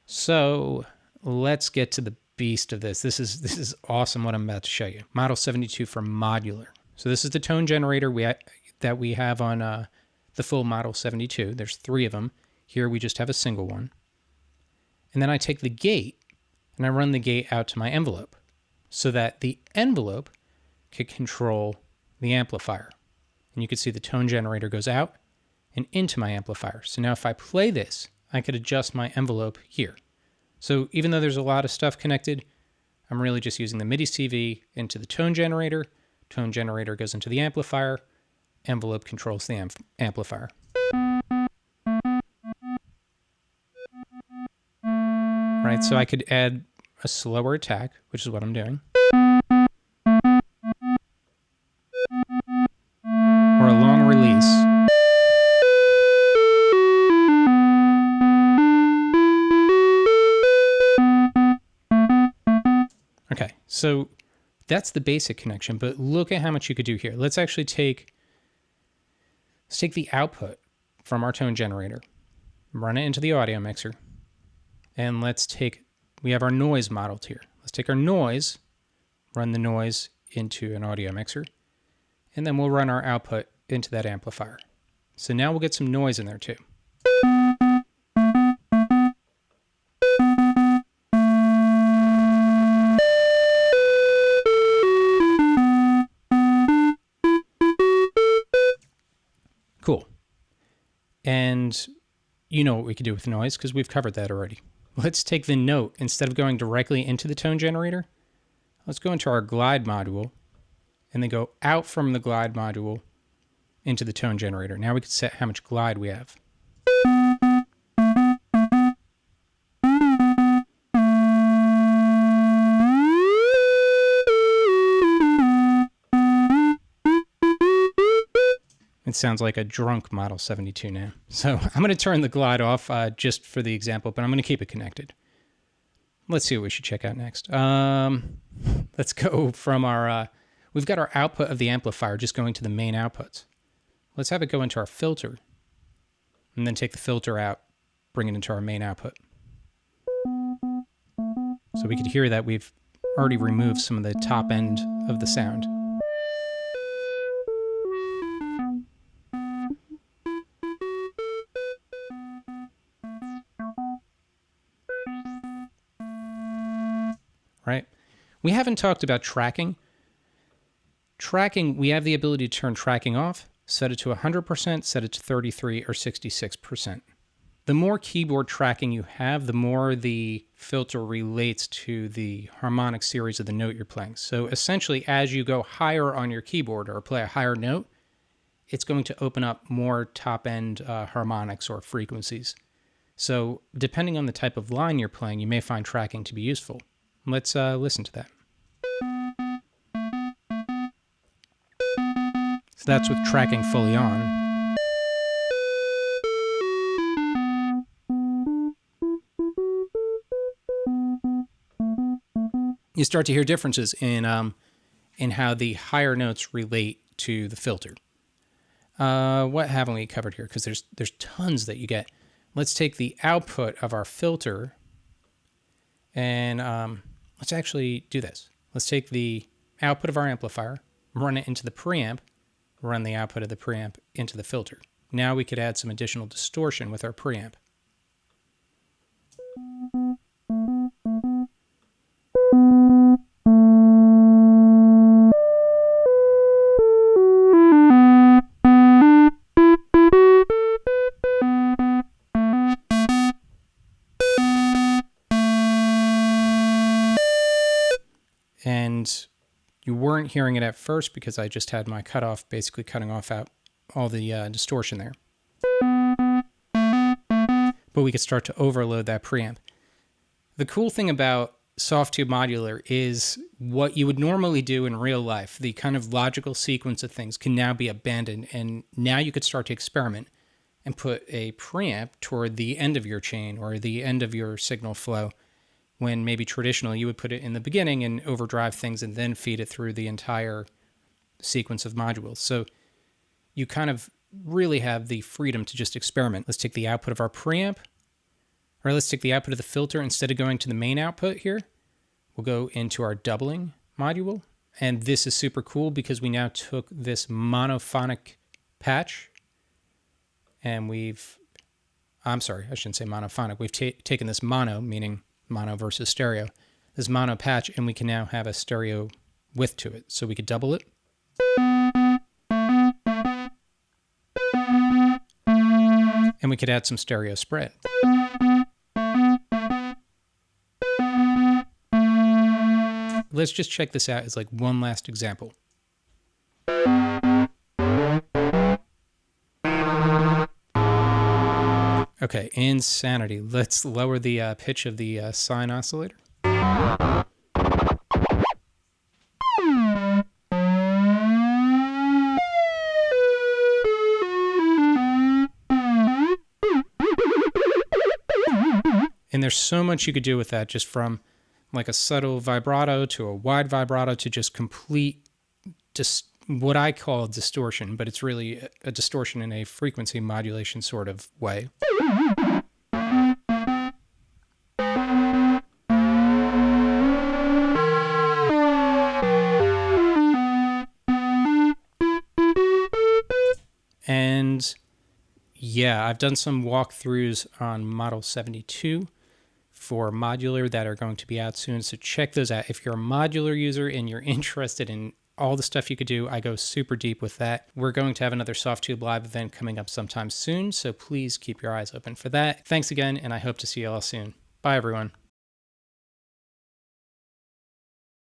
So let's get to the beast of this. This is awesome what I'm about to show you. Model 72 for Modular. So this is the tone generator that we have on the full Model 72. There's 3 of them. Here we just have a single one. And then I take the gate and I run the gate out to my envelope so that the envelope can control the amplifier. And you can see the tone generator goes out and into my amplifier. So now if I play this, I could adjust my envelope here. So even though there's a lot of stuff connected, I'm really just using the MIDI CV into the tone generator goes into the amplifier, envelope controls the amplifier. Right, so I could add a slower attack, which is what I'm doing. Or a long release. Okay, so that's the basic connection, but look at how much you could do here. Let's actually take the output from our tone generator, run it into the audio mixer, and we have our noise modeled here. Let's take our noise, run the noise into an audio mixer, and then we'll run our output into that amplifier. So now we'll get some noise in there too. Cool. And you know what we could do with noise because we've covered that already. Let's take the note, instead of going directly into the tone generator, let's go into our glide module and then go out from the glide module into the tone generator. Now we can set how much glide we have. It sounds like a drunk Model 72 now. So I'm going to turn the glide off just for the example, but I'm going to keep it connected. Let's see what we should check out next. Let's go from our, we've got our output of the amplifier just going to the main outputs. Let's have it go into our filter and then take the filter out, bring it into our main output. So we could hear that we've already removed some of the top end of the sound. Right? We haven't talked about tracking. Tracking, we have the ability to turn tracking off, set it to 100%, set it to 33 or 66%. The more keyboard tracking you have, the more the filter relates to the harmonic series of the note you're playing. So essentially, as you go higher on your keyboard or play a higher note, it's going to open up more top-end harmonics or frequencies. So depending on the type of line you're playing, you may find tracking to be useful. Let's listen to that. So that's with tracking fully on. You start to hear differences in how the higher notes relate to the filter. What haven't we covered here? Because there's tons that you get. Let's take the output of our filter and let's actually do this. Let's take the output of our amplifier, run it into the preamp, run the output of the preamp into the filter. Now we could add some additional distortion with our preamp. And you weren't hearing it at first because I just had my cutoff basically cutting off out all the distortion there. But we could start to overload that preamp. The cool thing about Softube Modular is what you would normally do in real life, the kind of logical sequence of things can now be abandoned, and now you could start to experiment and put a preamp toward the end of your chain or the end of your signal flow, when maybe traditionally you would put it in the beginning and overdrive things and then feed it through the entire sequence of modules. So you kind of really have the freedom to just experiment. Let's take the output of our preamp, All right, let's take the output of the filter. Instead of going to the main output here, we'll go into our doubling module. And this is super cool because we now took this monophonic patch and I'm sorry, I shouldn't say monophonic. We've taken this mono, meaning mono versus stereo, this mono patch, and we can now have a stereo width to it. So we could double it. And we could add some stereo spread. Let's just check this out as like one last example. Okay, insanity. Let's lower the pitch of the sine oscillator. And there's so much you could do with that, just from like a subtle vibrato to a wide vibrato to just complete what I call distortion, but it's really a distortion in a frequency modulation sort of way. And yeah, I've done some walkthroughs on Model 72 for Modular that are going to be out soon, so check those out. If you're a Modular user and you're interested in all the stuff you could do, I go super deep with that. We're going to have another Softube live event coming up sometime soon, so please keep your eyes open for that. Thanks again, and I hope to see you all soon. Bye, everyone.